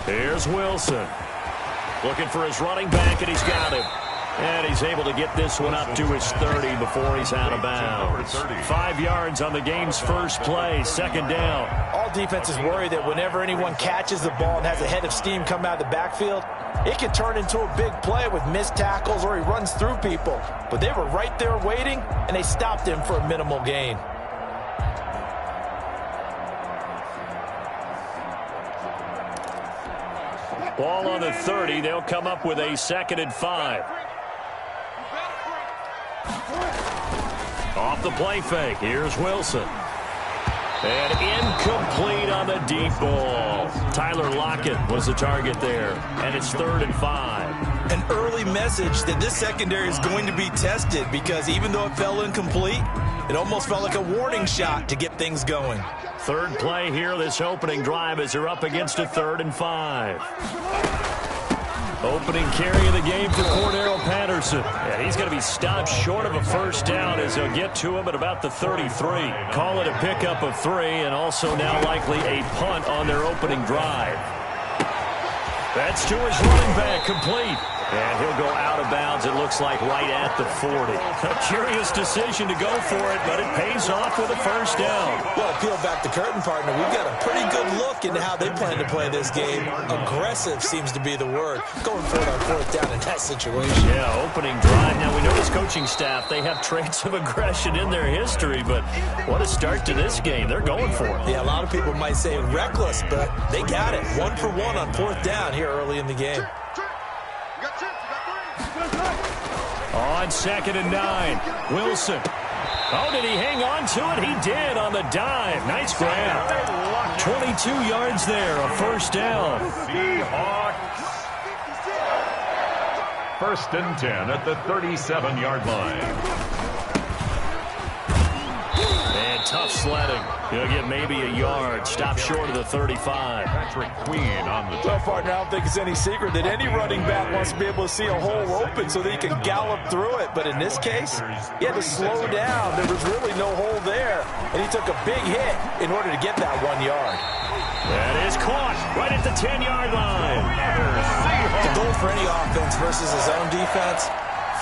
Here's Wilson. Looking for his running back, and he's got him. And he's able to get this one up to his 30 before he's out of bounds. 5 yards on the game's first play, second down. All defenses worry that whenever anyone catches the ball and has a head of steam come out of the backfield, it can turn into a big play with missed tackles or he runs through people. But they were right there waiting, and they stopped him for a minimal gain. Ball on the 30. They'll come up with a 2nd and 5. Off the play fake. Here's Wilson. And incomplete on the deep ball. Tyler Lockett was the target there. And it's 3rd and 5. An early message that this secondary is going to be tested because even though it fell incomplete, it almost felt like a warning shot to get things going. 3rd play here, this opening drive as they're up against a 3rd and 5. Opening carry of the game for Cordarrelle Patterson. And he's going to be stopped short of a first down as they'll get to him at about the 33. Call it a pickup of 3 and also now likely a punt on their opening drive. That's to his running back, complete. And he'll go out of bounds, it looks like, right at the 40. A curious decision to go for it, but it pays off with a first down. Well, peel back the curtain, partner. We've got a pretty good look into how they plan to play this game. Aggressive seems to be the word. Going for it on 4th down in that situation. Yeah, opening drive. Now, we know this coaching staff, they have traits of aggression in their history, but what a start to this game. They're going for it. Yeah, a lot of people might say reckless, but they got it. 1 for 1 on 4th down here early in the game. On 2nd and 9, Wilson. Oh, did he hang on to it? He did on the dive. Nice grab. 22 yards there, a first down. Seahawks. 1st and 10 at the 37-yard line. And tough sledding. He'll get maybe a yard. Stop short of the 35. Patrick Queen on the Well, partner, I don't think it's any secret that any running back wants to be able to see a hole open so that he can gallop through it. But in this case, he had to slow down. There was really no hole there. And he took a big hit in order to get that 1 yard. That is caught right at the 10-yard line. The goal for any offense versus his own defense,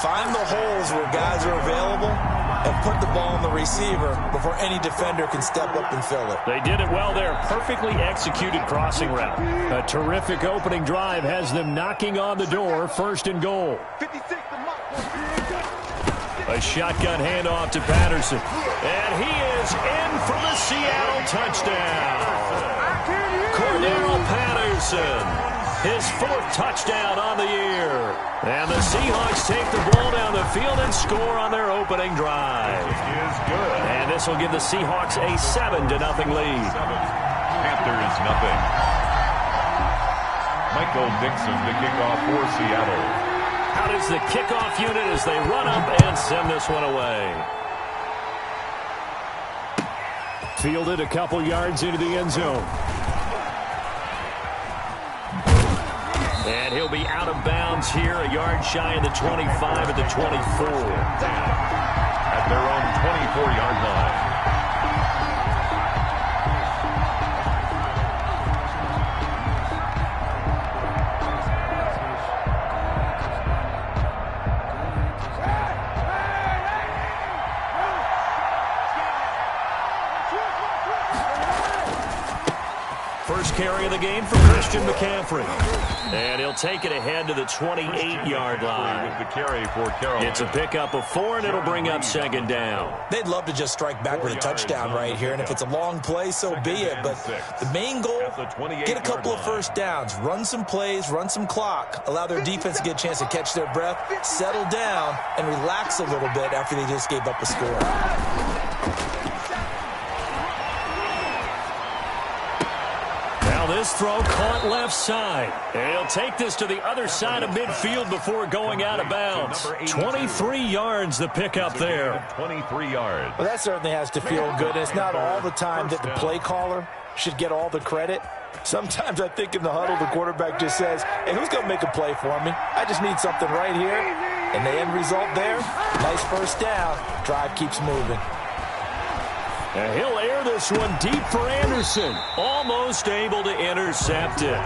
find the holes where guys are available and put the ball on the receiver before any defender can step up and fill it. They did it well there. Perfectly executed crossing route. A terrific opening drive has them knocking on the door. 1st and goal. A shotgun handoff to Patterson. And he is in for the Seattle touchdown. Cordarrelle Patterson. His 4th touchdown on the year. And the Seahawks take the ball down the field and score on their opening drive. Is good. And this will give the Seahawks a 7-0 lead. Panthers nothing. Michael Dixon to kick off for Seattle. Out is the kickoff unit as they run up and send this one away. Fielded a couple yards into the end zone. And he'll be out of bounds here, a yard shy of the 25 at the 24. At their own 24-yard line. First carry of the game for Christian McCaffrey. And he'll take it ahead to the 28-yard line. With the carry for Carolina. It's a pickup of 4, and it'll bring up 2nd down. They'd love to just strike back with a touchdown right here, and if it's a long play, so be it. But the main goal, get a couple of first downs, run some plays, run some clock, allow their defense to get a chance to catch their breath, settle down, and relax a little bit after they just gave up a score. This throw caught left side. And he'll take this to the other side of midfield before going out of bounds. 23 yards the pickup there. 23 yards. Well, that certainly has to feel good. It's not all the time that the play caller should get all the credit. Sometimes I think in the huddle, the quarterback just says, hey, who's going to make a play for me? I just need something right here. And the end result there, nice first down. Drive keeps moving. And he'll air this one deep for Anderson. Almost able to intercept it.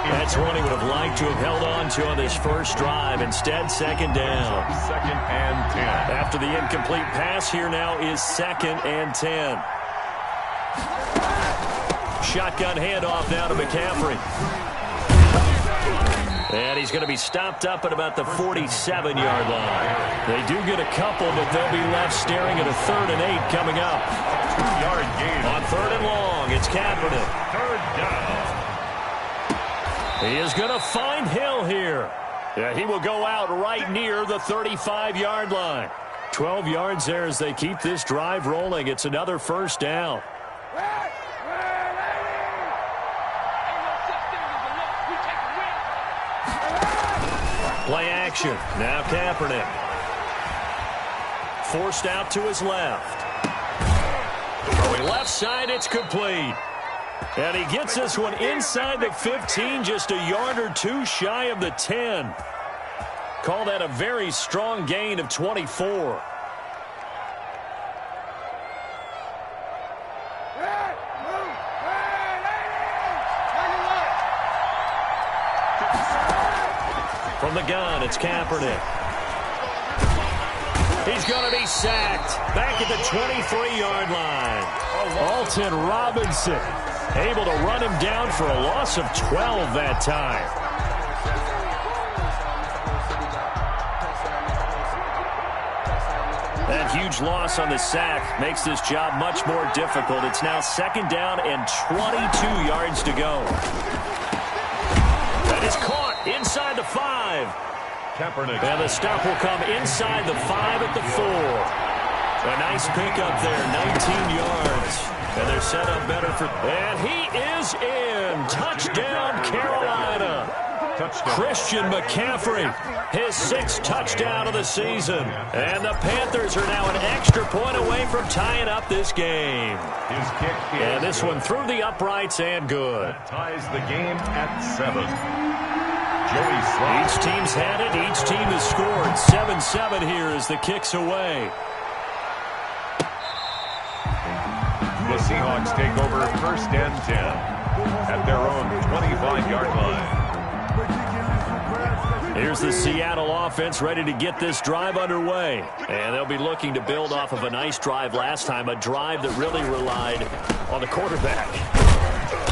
That's one he would have liked to have held on to on this first drive. Instead, second down. 2nd and 10. After the incomplete pass, here now is 2nd and 10. Shotgun handoff now to McCaffrey. And he's going to be stopped up at about the 47-yard line. They do get a couple, but they'll be left staring at a 3rd and 8 coming up. 2-yard gain. On 3rd and long, it's Kaepernick. 3rd down. He is going to find Hill here. Yeah, he will go out right near the 35-yard line. 12 yards there as they keep this drive rolling. It's another first down. Play action. Now Kaepernick. Forced out to his left. Throwing left side, it's complete. And he gets this one inside the 15, just a yard or two shy of the 10. Call that a very strong gain of 24. From the gun, it's Kaepernick. He's going to be sacked. Back at the 23-yard line. Alton Robinson able to run him down for a loss of 12 that time. That huge loss on the sack makes this job much more difficult. It's now 2nd down and 22 yards to go. That is caught inside the 5. Kaepernick. And the stop will come inside the 5 at the 4. A nice pickup there, 19 yards. And they're set up better for... And he is in. Touchdown, Carolina. Touchdown. Christian McCaffrey, his 6th touchdown of the season. And the Panthers are now an extra point away from tying up this game. His kick is And this good. one through the uprights and good. That ties the game at 7. Joey Slye. Each team's had it. Each team has scored. 7-7 here as the kick's away. The Seahawks take over 1st and 10 at their own 25-yard line. Here's the Seattle offense ready to get this drive underway. And they'll be looking to build off of a nice drive last time, a drive that really relied on the quarterback.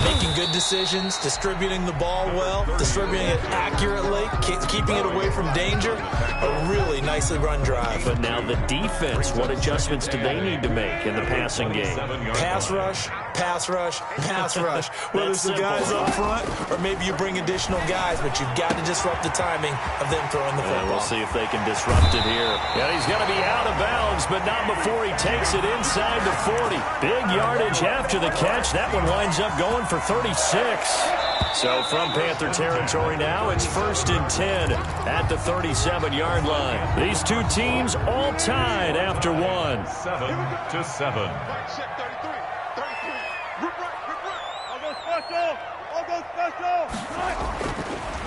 Making good decisions, distributing the ball well, distributing it accurately, keeping it away from danger. A really nicely run drive. But now the defense, what adjustments do they need to make in the passing game? Pass rush, pass rush, pass rush. Whether it's the guys up front or maybe you bring additional guys, but you've got to disrupt the timing of them throwing the football. And we'll see if they can disrupt it here. Yeah, he's going to be out of bounds, but not before he takes it inside the 40. Big yardage after the catch. That one winds up going for 36. So from Panther territory now, it's 1st and 10 at the 37-yard line. These two teams all tied after one. 7-7.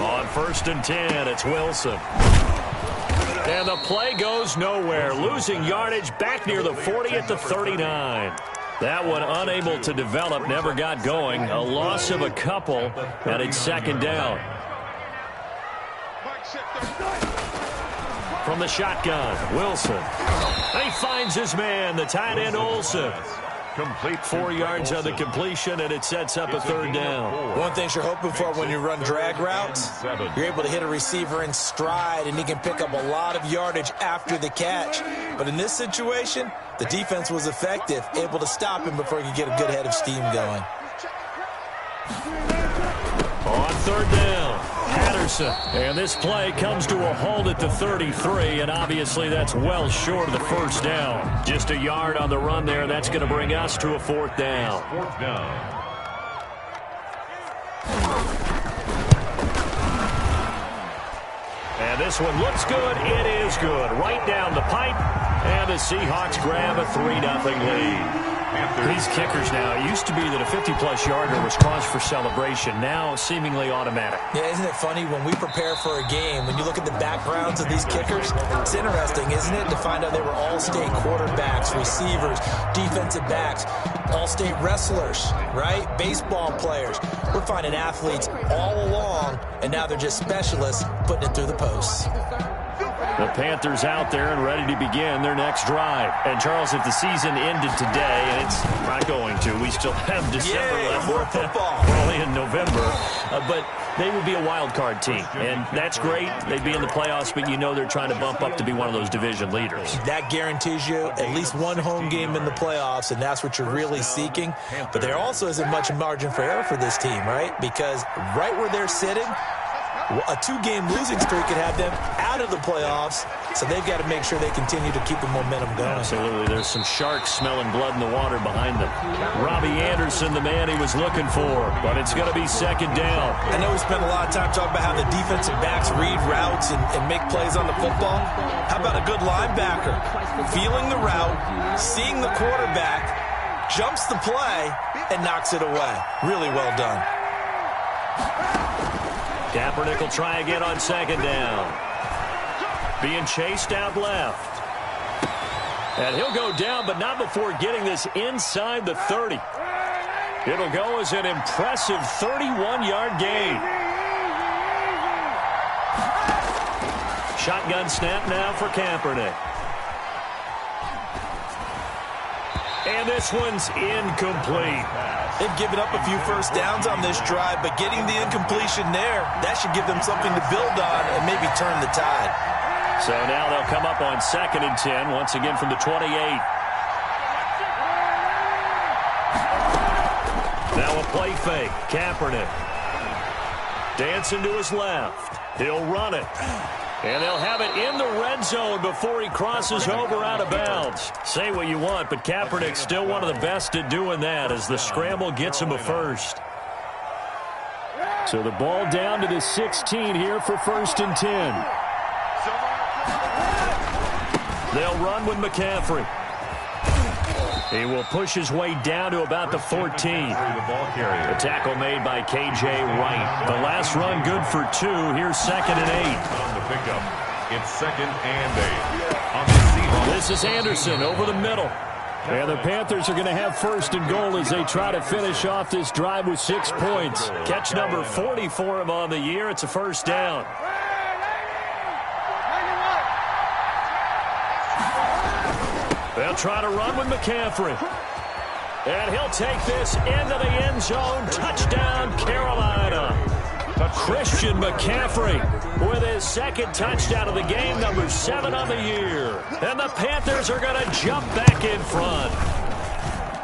On 1st and 10, it's Wilson. And the play goes nowhere. Losing yardage back near the 40 at the 39. That one unable to develop, never got going. A loss of a couple, and it's 2nd down. From the shotgun, Wilson. He finds his man, the tight end Olsen. Complete 4 yards on the completion, and it sets up a 3rd down. One thing you're hoping for when you run drag routes, you're able to hit a receiver in stride, and he can pick up a lot of yardage after the catch. But in this situation, the defense was effective, able to stop him before he could get a good head of steam going. On 3rd down, Patterson. And this play comes to a halt at the 33, and obviously that's well short of the 1st down. Just a yard on the run there. That's going to bring us to a 4th down. 4th down. And this one looks good. It is good. Right down the pipe. And the Seahawks grab a 3-0 lead. These kickers now, it used to be that a 50-plus yarder was cause for celebration. Now, seemingly automatic. Yeah, isn't it funny when we prepare for a game, when you look at the backgrounds of these kickers, it's interesting, isn't it, to find out they were all-state quarterbacks, receivers, defensive backs, all-state wrestlers, right? Baseball players. We're finding athletes all along, and now they're just specialists putting it through the posts. The Panthers out there and ready to begin their next drive. And, Charles, if the season ended today, and it's not going to, we still have December left. More football. We're only in November. But they would be a wild card team. And that's great. They'd be in the playoffs, but you know they're trying to bump up to be one of those division leaders. That guarantees you at least one home game in the playoffs, and that's what you're really seeking. But there also isn't much margin for error for this team, right? Because right where they're sitting, a 2-game losing streak could have them out of the playoffs, so they've got to make sure they continue to keep the momentum going. Absolutely. There's some sharks smelling blood in the water behind them. Robbie Anderson, the man he was looking for, but it's going to be second down. I know we spent a lot of time talking about how the defensive backs read routes and make plays on the football. How about a good linebacker? Feeling the route, seeing the quarterback, jumps the play, and knocks it away. Really well done. Kaepernick will try again on second down. Being chased out left. And he'll go down, but not before getting this inside the 30. It'll go as an impressive 31-yard gain. Shotgun snap now for Kaepernick. And this one's incomplete. They've given up a few first downs on this drive, but getting the incompletion there, that should give them something to build on and maybe turn the tide. So now they'll come up on 2nd and 10, once again from the 28. Now a play fake. Kaepernick. Dancing to his left. He'll run it. And they'll have it in the red zone before he crosses over out of bounds. Say what you want, but Kaepernick's still one of the best at doing that as the scramble gets him a first. So the ball down to the 16 here for 1st and 10. They'll run with McCaffrey. He will push his way down to about the 14. The tackle made by K.J. Wright. The last run good for 2. Here's 2nd and 8. On the pickup, it's 2nd and 8. On the Seahawks. This is Anderson over the middle. And the Panthers are going to have 1st and goal as they try to finish off this drive with 6 points. Catch number 40 for him on the year. It's a first down. They'll try to run with McCaffrey. And he'll take this into the end zone. Touchdown, Carolina. Christian McCaffrey with his 2nd touchdown of the game, number 7 on the year. And the Panthers are going to jump back in front.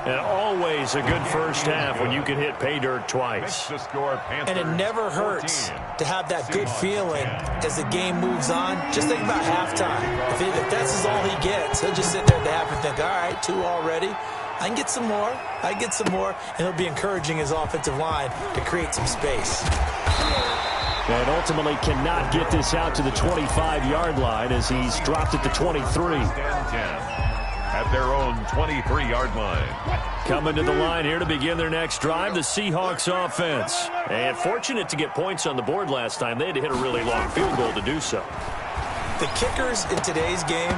And always a good first half when you can hit pay dirt twice. And it never hurts to have that good feeling as the game moves on. Just think about halftime. If that's all he gets, he'll just sit there at the half and think, all right, 2 already. I can get some more. I can get some more. And he'll be encouraging his offensive line to create some space. And ultimately cannot get this out to the 25-yard line as he's dropped at the 23. At their own 23-yard line. Coming to the line here to begin their next drive, the Seahawks offense. And fortunate to get points on the board last time. They had to hit a really long field goal to do so. The kickers in today's game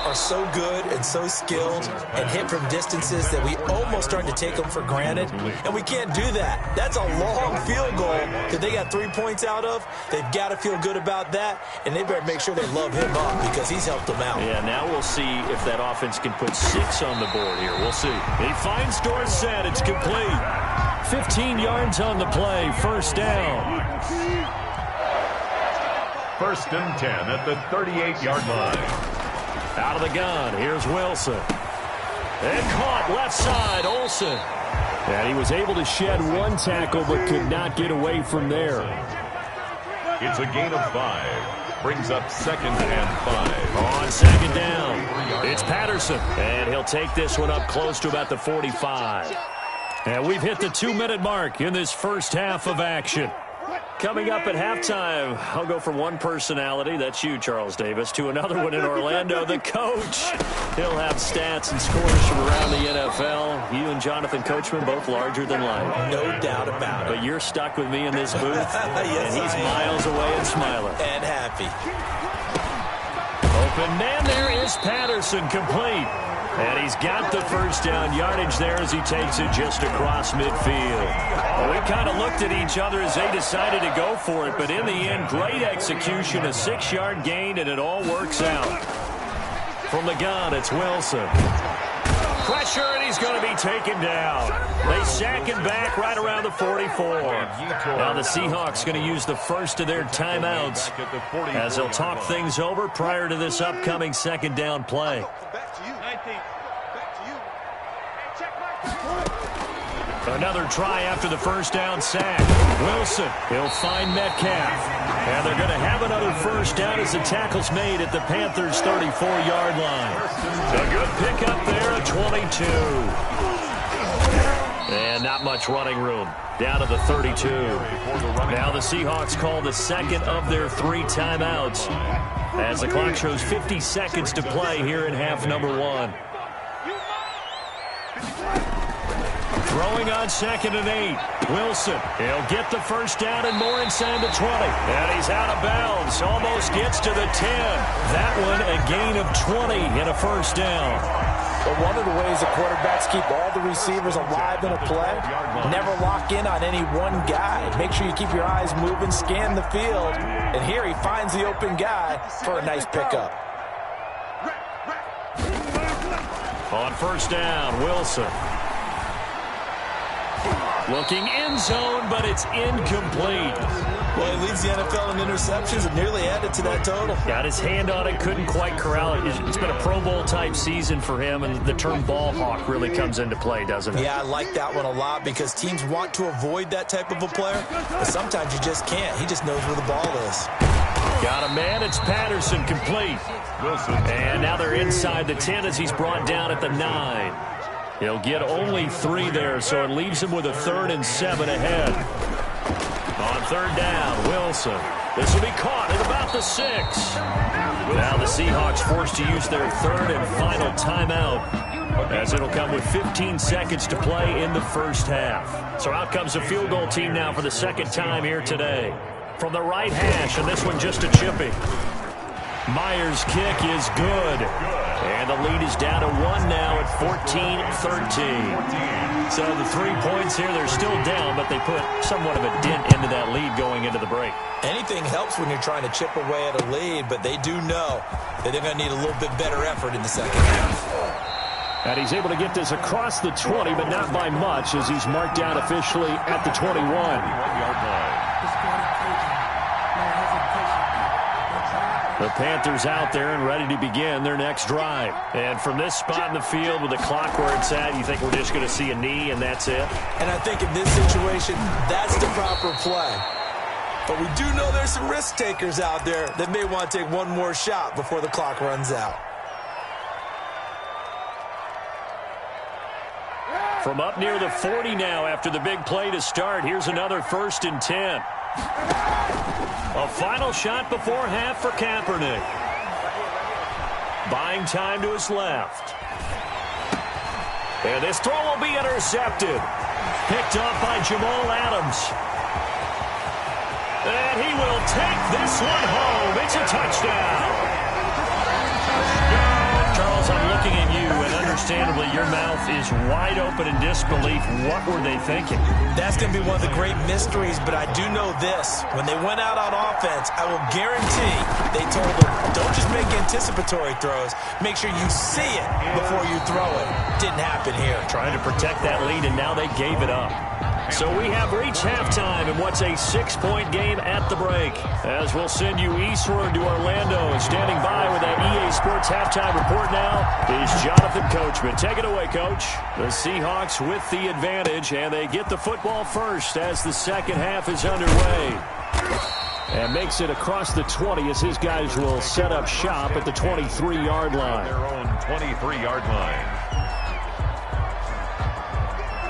are so good and so skilled and hit from distances that we almost start to take them for granted, and we can't do that. That's a long field goal that they got 3 points out of. They've got to feel good about that, and they better make sure they love him up because he's helped them out. Yeah, now we'll see if that offense can put 6 on the board here. We'll see. He finds Dorsett. It's complete. 15 yards on the play. First down. 1st and 10 at the 38-yard line. Out of the gun, here's Wilson. And caught left side, Olsen. And he was able to shed 1 tackle but could not get away from there. It's a gain of 5. Brings up 2nd and 5. On 2nd down, it's Patterson. And he'll take this one up close to about the 45. And we've hit the 2-minute mark in this first half of action. Coming up at halftime, I'll go from one personality, that's you, Charles Davis, to another one in Orlando, the coach. He'll have stats and scores from around the NFL. You and Jonathan Coachman both larger than life. No doubt about it. But you're stuck with me in this booth, yes, and he's miles away and smiling. And happy. Open man, there is Patterson, complete. And he's got the first down yardage there as he takes it just across midfield. Well, we kind of looked at each other as they decided to go for it, but in the end, great execution, a 6-yard gain, and it all works out. From the gun, it's Wilson. Pressure, and he's going to be taken down. They sack him back right around the 44. Now the Seahawks going to use the first of their timeouts as they'll talk things over prior to this upcoming second down play. Another try after the first down sack. Wilson, he'll find Metcalf. And they're going to have another first down as the tackle's made at the Panthers' 34-yard line. A good pickup there at 22. And not much running room. Down to the 32. Now the Seahawks call the second of their 3 timeouts as the clock shows 50 seconds to play here in half number 1. Throwing on 2nd and 8. Wilson, he'll get the first down and more inside the 20. And he's out of bounds. Almost gets to the 10. That one a gain of 20 and a first down. But one of the ways the quarterbacks keep all the receivers alive in a play, never lock in on any one guy. Make sure you keep your eyes moving, scan the field. And here he finds the open guy for a nice pickup. On first down, Wilson. Looking end zone, but it's incomplete. Well, he leads the NFL in interceptions and nearly added to that total. Got his hand on it, couldn't quite corral it. It's been a Pro Bowl-type season for him, and the term ball hawk really comes into play, doesn't it? Yeah, I like that one a lot because teams want to avoid that type of a player, but sometimes you just can't. He just knows where the ball is. Got a man, it's Patterson, complete. Wilson. And now they're inside the 10 as he's brought down at the 9. He'll get only 3 there, so it leaves him with a 3rd and 7 ahead. On 3rd down, Wilson. This will be caught at about the 6. Now the Seahawks forced to use their 3rd and final timeout as it'll come with 15 seconds to play in the first half. So out comes the field goal team now for the second time here today. From the right hash, and this one just a chippy. Myers' kick is good. And the lead is down to 1 now at 14-13. So the 3 points here, they're still down, but they put somewhat of a dent into that lead going into the break. Anything helps when you're trying to chip away at a lead, but they do know that they're going to need a little bit better effort in the second half. And he's able to get this across the 20, but not by much as he's marked down officially at the 21. The Panthers out there and ready to begin their next drive. And from this spot in the field with the clock where it's at, you think we're just going to see a knee and that's it? And I think in this situation, that's the proper play. But we do know there's some risk takers out there that may want to take one more shot before the clock runs out. From up near the 40 now after the big play to start, here's another 1st and 10. A final shot before half for Kaepernick. Buying time to his left. And this throw will be intercepted. Picked up by Jamal Adams. And he will take this one home. It's a touchdown. Charles, I'm looking at you, and understandably, your mouth is wide open in disbelief. What were they thinking? That's going to be one of the great mysteries, but I do know this. When they went out on offense, I will guarantee they told them, don't just make anticipatory throws. Make sure you see it before you throw it. Didn't happen here. Trying to protect that lead, and now they gave it up. So we have reached halftime in what's a 6-point game at the break. As we'll send you eastward to Orlando. And standing by with that EA Sports halftime report now is Jonathan Coachman. Take it away, Coach. The Seahawks with the advantage, and they get the football first as the second half is underway. And makes it across the 20 as his guys will set up shop at the 23-yard line. Their own 23-yard line.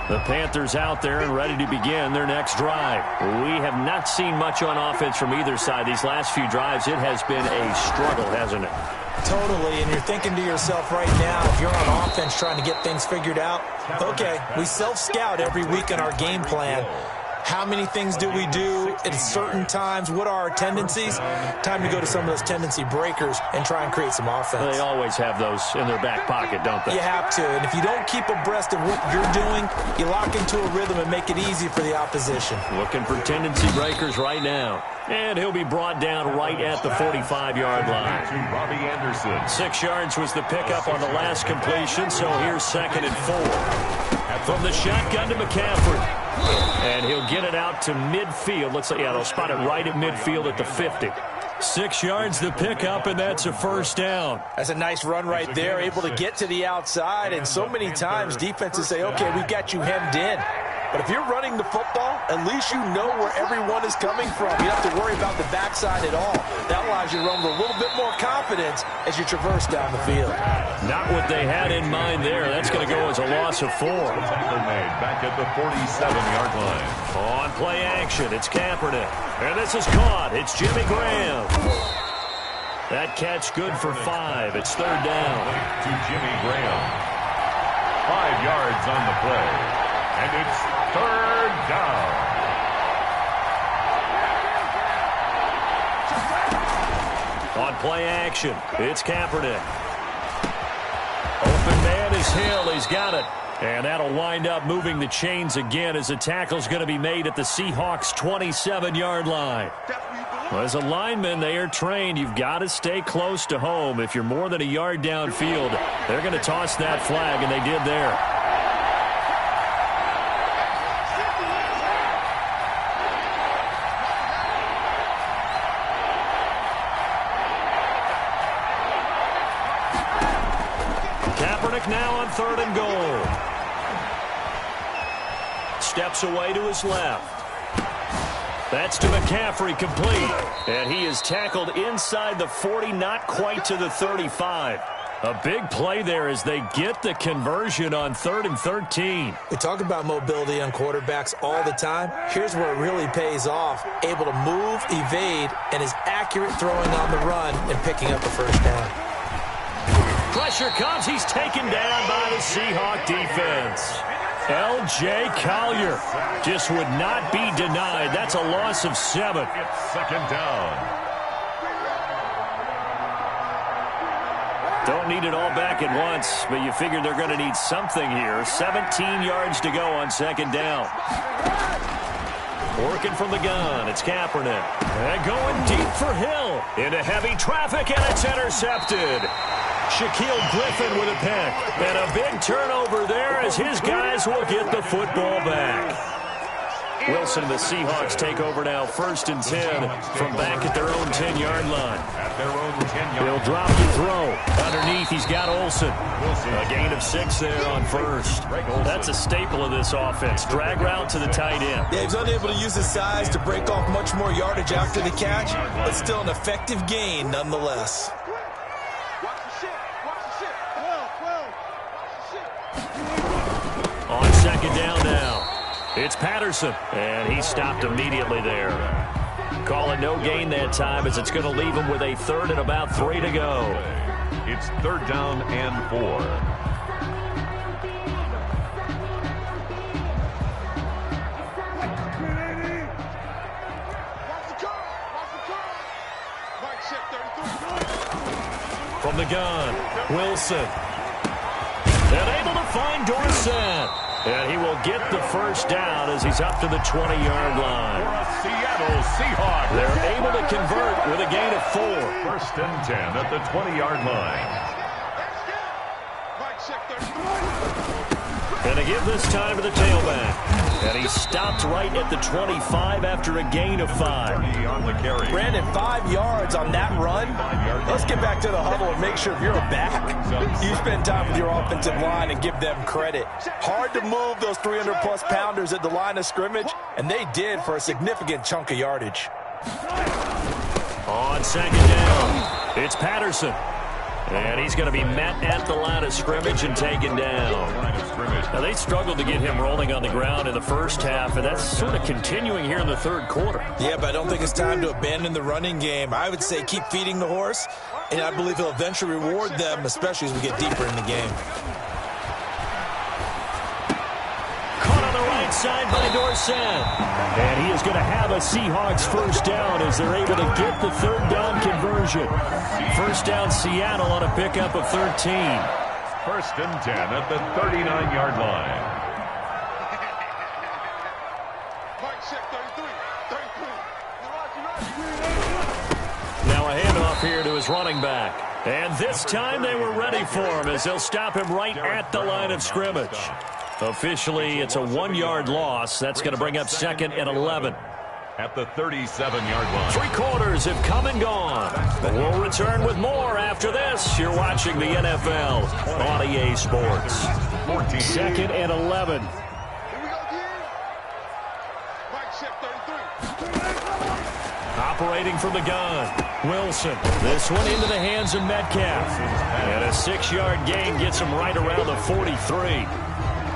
The Panthers out there and ready to begin their next drive. We have not seen much on offense from either side. These last few drives, it has been a struggle, hasn't it? Totally, and you're thinking to yourself right now, if you're on offense trying to get things figured out, okay, we self-scout every week in our game plan. How many things do we do at certain times? What are our tendencies? Time to go to some of those tendency breakers and try and create some offense. They always have those in their back pocket, don't they? You have to, and if you don't keep abreast of what you're doing, you lock into a rhythm and make it easy for the opposition. Looking for tendency breakers right now. And he'll be brought down right at the 45-yard line. To Robbie Anderson. 6 yards was the pickup on the last completion, so here's 2nd and 4. From the shotgun to McCaffrey. And he'll get it out to midfield. Looks like, yeah, they'll spot it right at midfield at the 50. 6 yards the pickup, and that's a first down. That's a nice run right there, able to get to the outside. And so many times defenses say, okay, we've got you hemmed in. But if you're running the football, at least you know where everyone is coming from. You don't have to worry about the backside at all. That allows you to run with a little bit more confidence as you traverse down the field. Not what they had in mind there. That's going to go as a loss of 4. Tackle made back at the 47-yard line. On play action, it's Kaepernick. And this is caught. It's Jimmy Graham. That catch good for 5. It's 3rd down. To Jimmy Graham. 5 yards on the play. And it's 3rd down. On play action, it's Kaepernick. Open man is Hill. He's got it. And that'll wind up moving the chains again as the tackle's going to be made at the Seahawks' 27-yard line. Well, as a lineman, they are trained. You've got to stay close to home. If you're more than a yard downfield, they're going to toss that flag, and they did there. Kaepernick now on 3rd and goal. Steps away to his left. That's to McCaffrey, complete. And he is tackled inside the 40, not quite to the 35. A big play there as they get the conversion on 3rd and 13. We talk about mobility on quarterbacks all the time. Here's where it really pays off. Able to move, evade, and is accurate throwing on the run and picking up a first down. Pressure comes. He's taken down by the Seahawk defense. L.J. Collier just would not be denied. That's a loss of 7. It's 2nd down. Don't need it all back at once, but you figure they're going to need something here. 17 yards to go on 2nd down. Working from the gun, it's Kaepernick. And going deep for Hill. Into heavy traffic, and it's intercepted. Shaquille Griffin with a pick. And a big turnover there as his guys will get the football back. Wilson and the Seahawks take over now 1st and 10 from back at their own 10-yard line. At their own 10-yard He'll drop the throw. Underneath, he's got Olsen. A gain of 6 there on 1st. That's a staple of this offense. Drag route to the tight end. Yeah, he's unable to use his size to break off much more yardage after the catch, but still an effective gain nonetheless. On 2nd down now. It's Patterson, and he stopped immediately there. Call it no gain that time as it's going to leave him with a 3rd and about 3 to go. It's 3rd down and 4. From the gun, Wilson. And able to find Dorsett. And he will get the first down as he's up to the 20-yard line. Seattle Seahawks. They're able to convert with a gain of 4. 1st and 10 at the 20-yard line. And to give this time to the tailback. And he stopped right at the 25 after a gain of 5. On the carry. Brandon, 5 yards on that run. Let's get back to the huddle and make sure if you're a back, you spend time with your offensive line and give them credit. Hard to move those 300-plus pounders at the line of scrimmage, and they did for a significant chunk of yardage. On 2nd down, it's Patterson. And he's going to be met at the line of scrimmage and taken down. scrimmage. Now, they struggled to get him rolling on the ground in the first half, and that's sort of continuing here in the third quarter. Yeah, but I don't think it's time to abandon the running game. I would say keep feeding the horse, and I believe he'll eventually reward them, especially as we get deeper in the game. Caught on the right side by Dorsett. And he is going to have a Seahawks first down as they're able to get the third down conversion. First down Seattle on a pickup of 13. First and 10 at the 39-yard line. Now a handoff here to his running back. And this time they were ready for him as they'll stop him right at the line of scrimmage. Officially, it's a 1-yard loss. That's going to bring up second and 11. At the 37-yard line. 3 quarters have come and gone. But we'll return with more after this. You're watching the NFL on EA Sports. 14. Second and 11. Operating from the gun, Wilson. This one into the hands of Metcalf. And a 6-yard gain gets him right around the 43.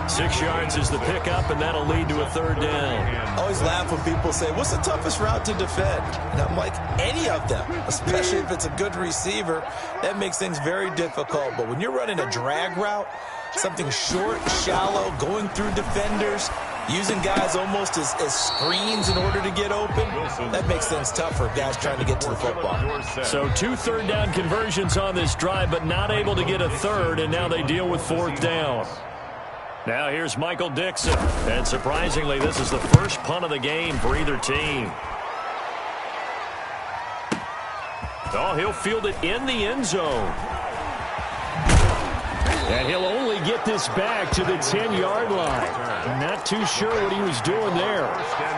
6 yards is the pickup, and that'll lead to a third down. I always laugh when people say, what's the toughest route to defend? And I'm like, any of them, especially if it's a good receiver. That makes things very difficult. But when you're running a drag route, something short, shallow, going through defenders, using guys almost as screens in order to get open, that makes things tough for guys trying to get to the football. So 2 third down conversions on this drive, but not able to get a third, and now they deal with fourth down. Now here's Michael Dixon, and surprisingly, this is the first punt of the game for either team. Oh, he'll field it in the end zone. And he'll only get this back to the 10-yard line. Not too sure what he was doing there.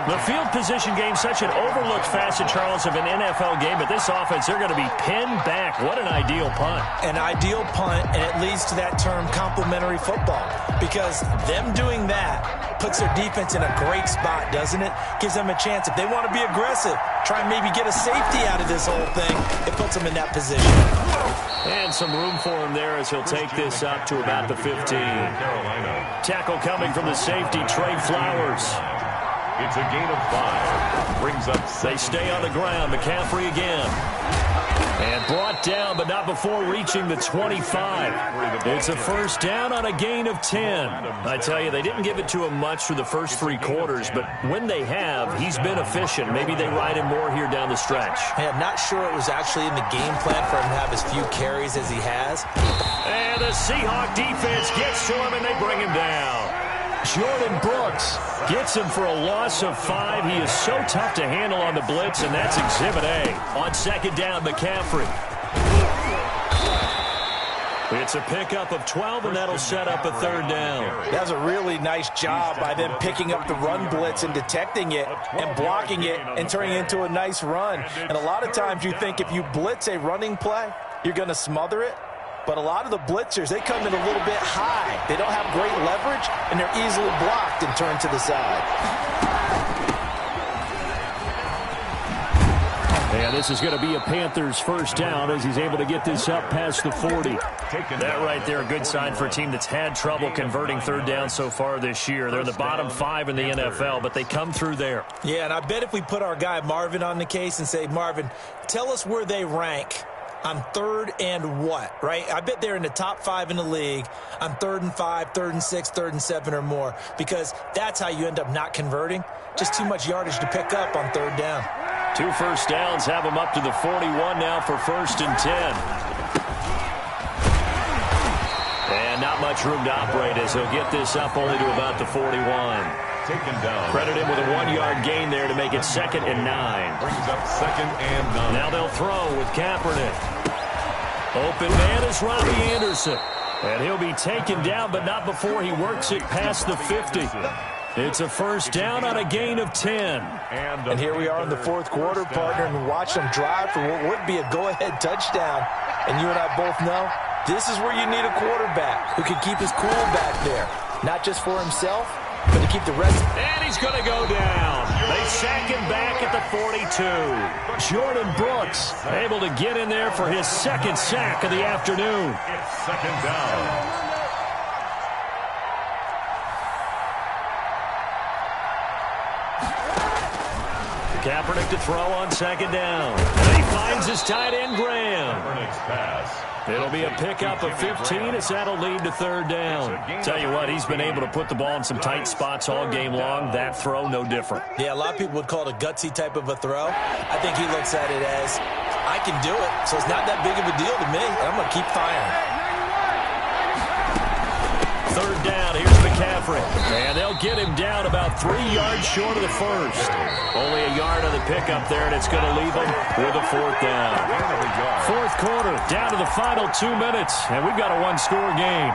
The field position game, such an overlooked facet, Charles, of an NFL game, but this offense, they're going to be pinned back. What an ideal punt. An ideal punt, and it leads to that term complementary football, because them doing that puts their defense in a great spot, doesn't it? Gives them a chance. If they want to be aggressive, try and maybe get a safety out of this whole thing, it puts them in that position. And some room for him there as he'll take this up to about the 15. Tackle coming from the safety, Trey Flowers. It's a gain of 5. Brings up 6. They stay on the ground. McCaffrey again. And brought down, but not before reaching the 25. It's a first down on a gain of 10. I tell you, they didn't give it to him much through the first 3 quarters, but when they have, he's been efficient. Maybe they ride him more here down the stretch. Hey, I'm not sure it was actually in the game plan for him to have as few carries as he has. And the Seahawk defense gets to him, and they bring him down. Jordan Brooks gets him for a loss of 5. He is so tough to handle on the blitz, and that's Exhibit A. On second down, McCaffrey. It's a pickup of 12, and that'll set up a third down. That was a really nice job by them picking up the run blitz and detecting it and blocking it and turning it into a nice run. And a lot of times you think if you blitz a running play, you're going to smother it. But a lot of the blitzers, they come in a little bit high. They don't have great leverage, and they're easily blocked and turned to the side. And this is going to be a Panthers first down as he's able to get this up past the 40. That right there, a good sign for a team that's had trouble converting third down so far this year. They're in the bottom 5 in the NFL, but they come through there. Yeah, and I bet if we put our guy Marvin on the case and say, Marvin, tell us where they rank on third and what, right? I bet they're in the top 5 in the league on 3rd and 5, 3rd and 6, 3rd and 7 or more, because that's how you end up not converting. Just too much yardage to pick up on third down. 2 first downs have him up to the 41 now for 1st and 10. And not much room to operate as he'll get this up only to about the 41. Taken down. Credit him with a 1-yard gain there to make it 2nd and 9. Brings up 2nd and 9. Now they'll throw with Kaepernick. Open man is Robbie Anderson. And he'll be taken down, but not before he works it past the 50. It's a first down on a gain of 10. And here we are in the 4th quarter, partner, and watch them drive for what would be a go-ahead touchdown. And you and I both know this is where you need a quarterback who can keep his cool back there. Not just for himself, but to keep the rest. And he's going to go down. They sack him back at the 42. Jordan Brooks able to get in there for his 2nd sack of the afternoon. It's 2nd down. Kaepernick to throw on second down. And he finds his tight end, Graham. It'll be a pickup of 15 as that'll lead to third down. Tell you what, he's been able to put the ball in some tight spots all game long. That throw, no different. Yeah, a lot of people would call it a gutsy type of a throw. I think he looks at it as, I can do it, so it's not that big of a deal to me. I'm going to keep firing. Third down, here's McCaffrey. And they'll get him down about 3 yards short of the first. Only a yard on the pickup there, and it's going to leave them with a fourth down. Fourth quarter, down to the final 2 minutes, and we've got a one-score game.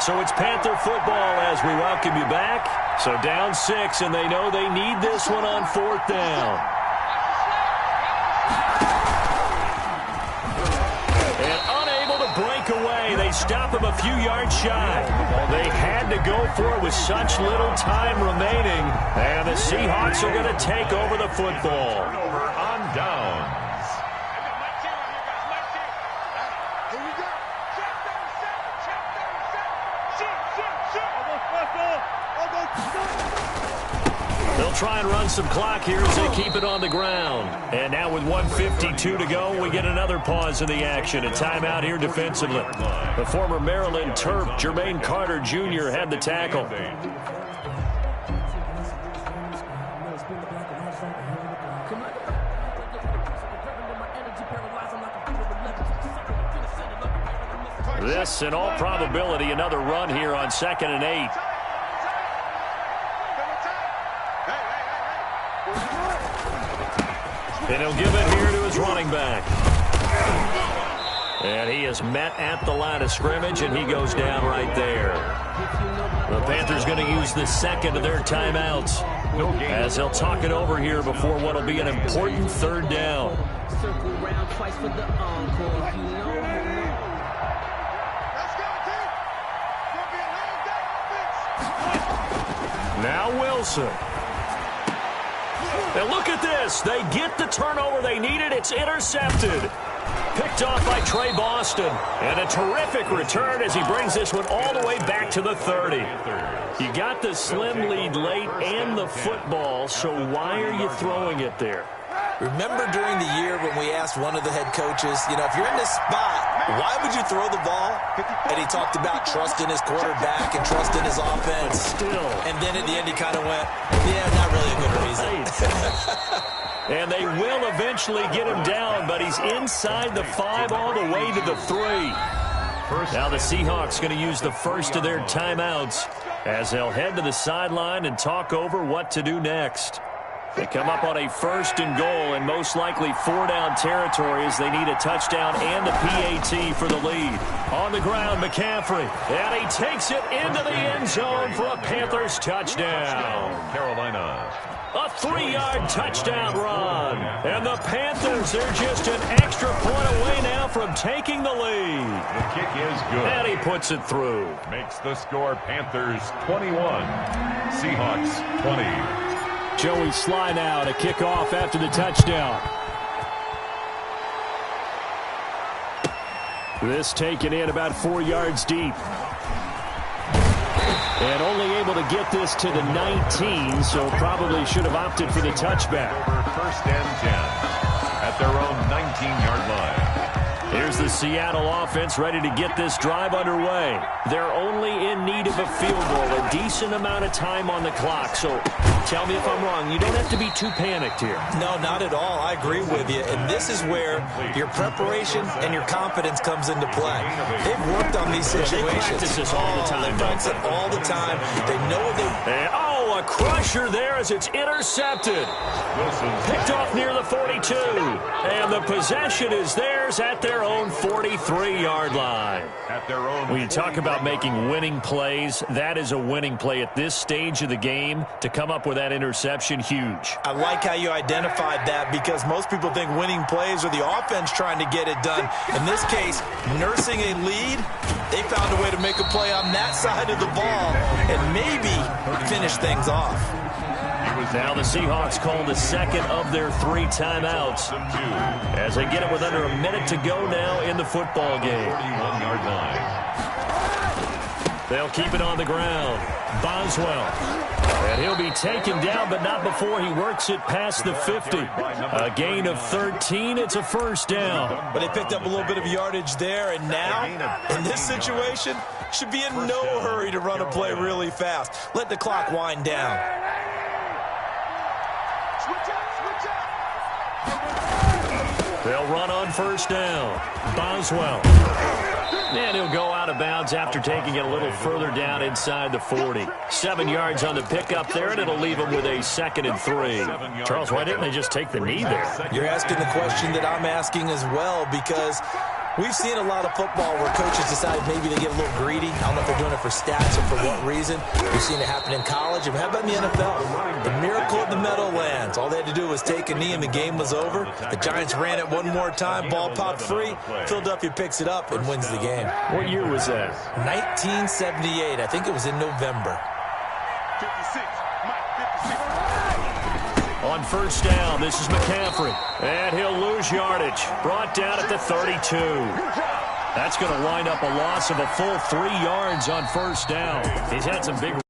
So it's Panther football as we welcome you back. So down 6, and they know they need this one on fourth down. Away. They stop him a few yards shy. They had to go for it with such little time remaining. And the Seahawks are going to take over the football. Over on downs. They'll try and run some clock here as they keep it on the ground. And now with 1:52 to go, we get another pause in the action. A timeout here defensively. The former Maryland Terp, Jermaine Carter Jr., had the tackle. This, in all probability, another run here on 2nd and 8. And he'll give it here to his running back. And he is met at the line of scrimmage, and he goes down right there. The Panthers going to use the second of their timeouts as they'll talk it over here before what will be an important third down. Now Wilson. Now look at this. They get the turnover they needed. It's intercepted. Picked off by Trey Boston. And a terrific return as he brings this one all the way back to the 30. You got the slim lead late and the football, so why are you throwing it there? Remember during the year when we asked one of the head coaches, you know, if you're in this spot, why would you throw the ball? And he talked about trusting his quarterback and trusting his offense. Still. And then at the end he kind of went, yeah, not really a good reason. And they will eventually get him down, but he's inside the 5 all the way to the 3. Now the Seahawks going to use the first of their timeouts as they'll head to the sideline and talk over what to do next. They come up on a 1st and goal and most likely 4-down territory as they need a touchdown and the PAT for the lead. On the ground, McCaffrey. And he takes it into the end zone for a Panthers touchdown. Carolina. A 3-yard touchdown run. And the Panthers, they're just an extra point away now from taking the lead. The kick is good. And he puts it through. Makes the score Panthers 21, Seahawks 20. Joey Sly now to kick off after the touchdown. This taken in about 4 yards deep. And only able to get this to the 19, so probably should have opted for the touchback. Over 1st and 10 at their own 19-yard line. Here's the Seattle offense ready to get this drive underway. They're only in need of a field goal, a decent amount of time on the clock. So tell me if I'm wrong. You don't have to be too panicked here. No, not at all. I agree with you. And this is where your preparation and your confidence comes into play. They've worked on these situations. They practice this all the time. They practice it all the time. They know they... A crusher there as it's intercepted. Picked off near the 42. And the possession is theirs at their own 43-yard line. At their own. When you talk about making winning plays, that is a winning play at this stage of the game. To come up with that interception, huge. I like how you identified that because most people think winning plays are the offense trying to get it done. In this case, nursing a lead, they found a way to make a play on that side of the ball and maybe finish things off. Now the Seahawks call the second of their 3 timeouts as they get it with under a minute to go now in the football game. 41-yard line. They'll keep it on the ground. Boswell. And he'll be taken down, but not before he works it past the 50. A gain of 13. It's a first down. But they picked up a little bit of yardage there, and now, in this situation, should be in no hurry to run a play really fast. Let the clock wind down. They'll run on first down. Boswell. And he'll go out of bounds after taking it a little further down inside the 40. 7 yards on the pickup there, and it'll leave him with a 2nd and 3. Charles, why didn't they just take the knee there? You're asking the question that I'm asking as well, because we've seen a lot of football where coaches decide maybe to get a little greedy. I don't know if they're doing it for stats or for what reason. We've seen it happen in college. And how about in the NFL? The miracle of the Meadowlands. All they had to do was take a knee and the game was over. The Giants ran it one more time. Ball popped free. Philadelphia picks it up and wins the game. What year was that? 1978. I think it was in November. On first down, this is McCaffrey. And he'll lose yardage. Brought down at the 32. That's going to wind up a loss of a full 3 yards on first down. He's had some big